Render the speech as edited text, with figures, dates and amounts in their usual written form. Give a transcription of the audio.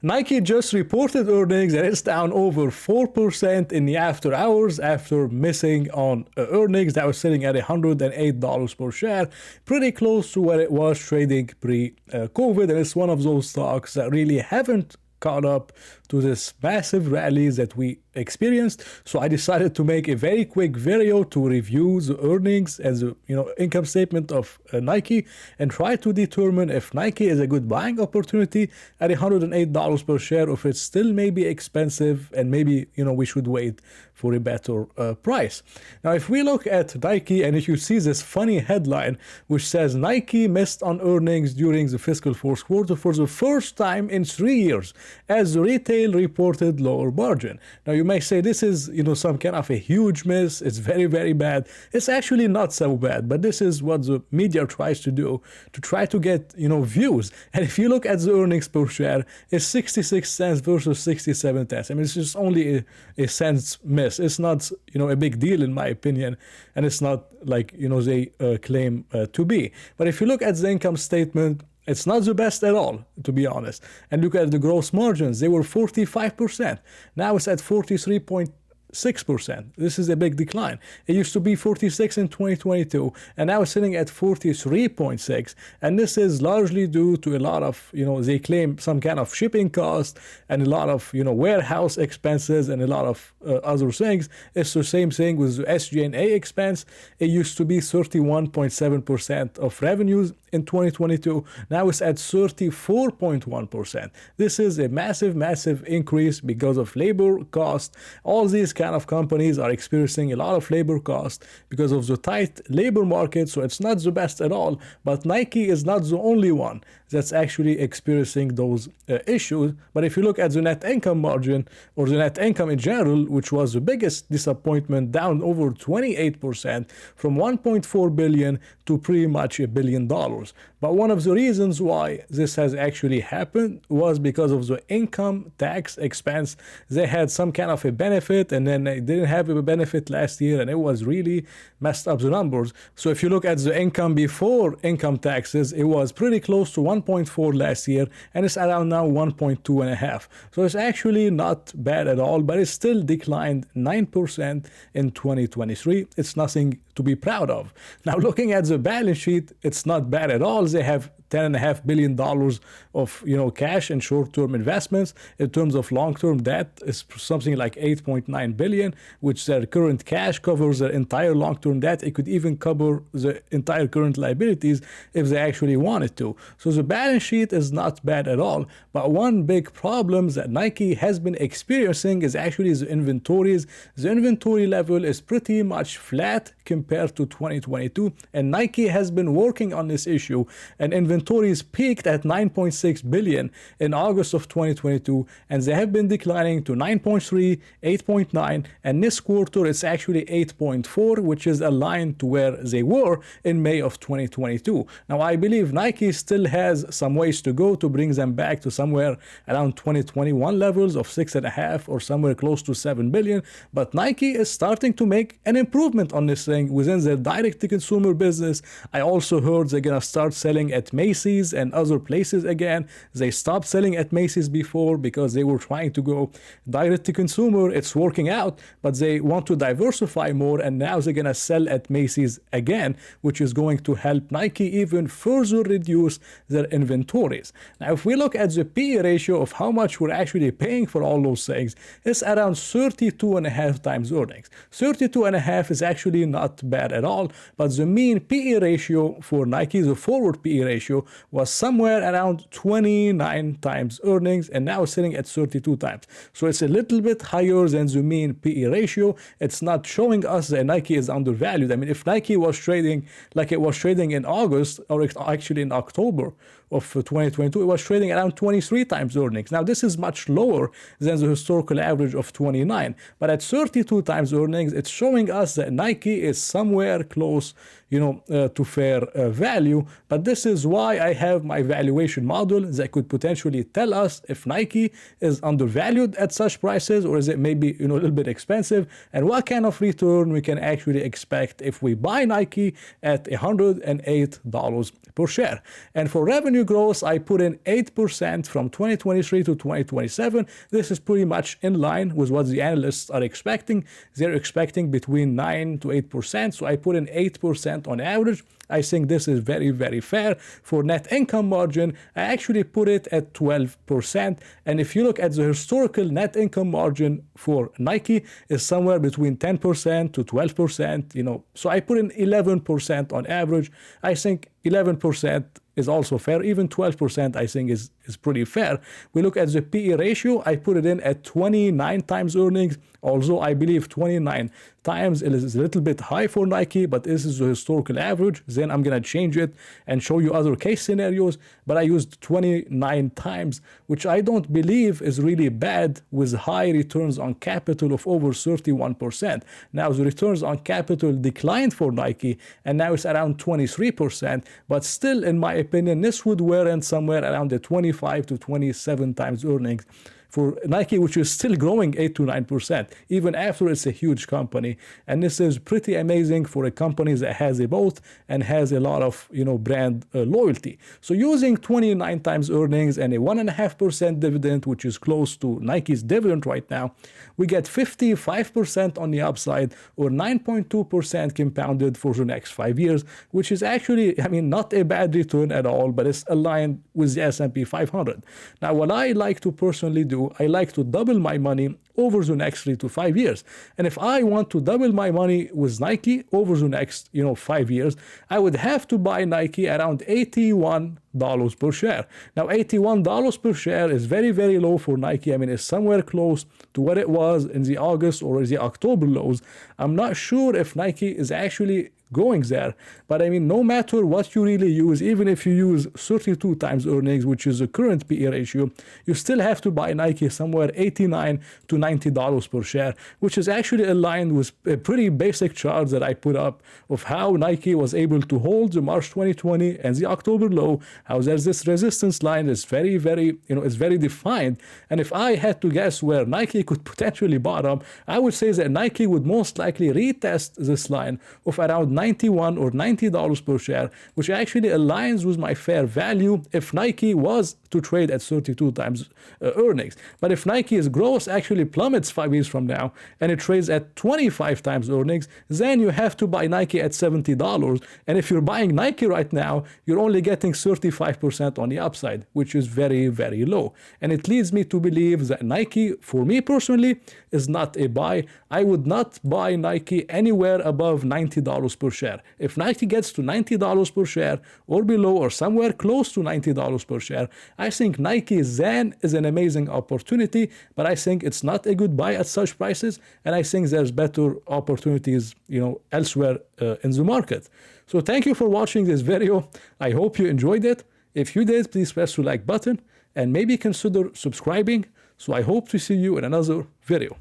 Nike just reported earnings and it's down over 4% in the after hours after missing on earnings that was sitting at $108 per share, pretty close to where it was trading pre-COVID. And it's one of those stocks that really haven't caught up to this massive rallies that we experienced. So I decided to make a very quick video to review the earnings as a income statement of Nike and try to determine if Nike is a good buying opportunity at $108 per share, or if it's still maybe expensive and maybe we should wait for a better price. Now, if we look at Nike and if you see this funny headline which says Nike missed on earnings during the fiscal fourth quarter for the first time in 3 years as the retail reported lower margin. Now you may say this is some kind of a huge miss, it's very, very bad. It's actually not so bad, but this is what the media tries to do, to try to get views. And if you look at the earnings per share, it's 66 cents versus 67 cents. I mean, it's just only a cent miss. It's not a big deal in my opinion, and it's not like they claim to be. But if you look at the income statement, it's not the best at all, to be honest. And look at the gross margins. They were 45%. Now it's at 43.6%. This is a big decline. It used to be 46 in 2022, and now it's sitting at 43.6. And this is largely due to a lot of, they claim some kind of shipping cost and a lot of, warehouse expenses and a lot of other things. It's the same thing with the SG&A expense. It used to be 31.7% of revenues in 2022. Now it's at 34.1%. This is a massive, massive increase because of labor cost. All these kind of companies are experiencing a lot of labor cost because of the tight labor market. So it's not the best at all, but Nike is not the only one that's actually experiencing those issues. But if you look at the net income margin or the net income in general, which was the biggest disappointment, down over 28% from 1.4 billion to pretty much $1 billion. But one of the reasons why this has actually happened was because of the income tax expense. They had some kind of a benefit and then they didn't have a benefit last year, and it was really messed up the numbers. So if you look at the income before income taxes, it was pretty close to 1.4 last year, and it's around now 1.2.5. So it's actually not bad at all, but it still declined 9% in 2023. It's nothing to be proud of. Now, looking at the balance sheet, it's not bad at all. They have $10.5 billion of cash and short-term investments. In terms of long-term debt, it's something like $8.9 billion, which their current cash covers their entire long-term debt. It could even cover the entire current liabilities if they actually wanted to. So the balance sheet is not bad at all. But one big problem that Nike has been experiencing is actually the inventories. The inventory level is pretty much flat compared to 2022, and Nike has been working on this issue, and inventories peaked at 9.6 billion in August of 2022, and they have been declining to 9.3, 8.9, and this quarter it's actually 8.4, which is aligned to where they were in May of 2022. Now, I believe Nike still has some ways to go to bring them back to somewhere around 2021 levels of 6.5 or somewhere close to 7 billion, but Nike is starting to make an improvement on this thing within their direct-to-consumer business. I also heard they're gonna start selling at Macy's and other places again. They stopped selling at Macy's before because they were trying to go direct-to-consumer. It's working out, but they want to diversify more, and now they're gonna sell at Macy's again, which is going to help Nike even further reduce their inventories. Now, if we look at the PE ratio of how much we're actually paying for all those things, it's around 32.5 times earnings. 32.5 is actually not bad at all, but the mean PE ratio for Nike, the forward PE ratio, was somewhere around 29 times earnings, and now sitting at 32 times. So it's a little bit higher than the mean PE ratio. It's not showing us that Nike is undervalued. I mean, if Nike was trading like it was trading in August, or actually in October of 2022, it was trading around 23 times earnings. Now, this is much lower than the historical average of 29, but at 32 times earnings, it's showing us that Nike is somewhere close, to fair value. But this is why why I have my valuation model that could potentially tell us if Nike is undervalued at such prices, or is it maybe a little bit expensive, and what kind of return we can actually expect if we buy Nike at $108 per share. And for revenue growth, I put in 8% from 2023 to 2027. This is pretty much in line with what the analysts are expecting. They're expecting between 9 to 8%, so I put in 8% on average. I think this is very, very fair. For net income margin, I actually put it at 12%. And if you look at the historical net income margin for Nike, is somewhere between 10% to 12%, So I put in 11% on average. I think 11% is also fair. Even 12% I think is pretty fair. We look at the PE ratio, I put it in at 29 times earnings, although I believe 29 times is a little bit high for Nike, but this is the historical average. Then I'm going to change it and show you other case scenarios, but I used 29 times, which I don't believe is really bad with high returns on capital of over 31%. Now the returns on capital declined for Nike, and now it's around 23%, but still, in my opinion, this would warrant somewhere around the 25 to 27 times earnings for Nike, which is still growing 8 to 9%, even after it's a huge company. And this is pretty amazing for a company that has a both and has a lot of brand loyalty. So using 29 times earnings and a 1.5% dividend, which is close to Nike's dividend right now, we get 55% on the upside, or 9.2% compounded for the next 5 years, which is actually, not a bad return at all, but it's aligned with the S&P 500. Now, what I like to personally do, I like to double my money over the next 3 to 5 years. And if I want to double my money with Nike over the next 5 years, I would have to buy Nike around $81 per share. Now, $81 per share is very, very low for Nike. It's somewhere close to what it was in the August or the October lows. I'm not sure if Nike is actually going there, but no matter what you really use, even if you use 32 times earnings, which is the current PE ratio, you still have to buy Nike somewhere $89 to $90 per share, which is actually aligned with a pretty basic chart that I put up of how Nike was able to hold the March 2020 and the October low, how there's this resistance line is very, very, it's very defined. And if I had to guess where Nike could potentially bottom, I would say that Nike would most likely retest this line of around $91 or $90 per share, which actually aligns with my fair value if Nike was to trade at 32 times earnings. But if Nike's growth actually plummets 5 years from now and it trades at 25 times earnings, then you have to buy Nike at $70. And if you're buying Nike right now, you're only getting 35% on the upside, which is very, very low. And it leads me to believe that Nike, for me personally, is not a buy. I would not buy Nike anywhere above $90 per share. If Nike gets to $90 per share or below, or somewhere close to $90 per share, I think Nike then is an amazing opportunity, but I think it's not a good buy at such prices, and I think there's better opportunities, elsewhere in the market. So thank you for watching this video. I hope you enjoyed it. If you did, please press the like button and maybe consider subscribing. So I hope to see you in another video.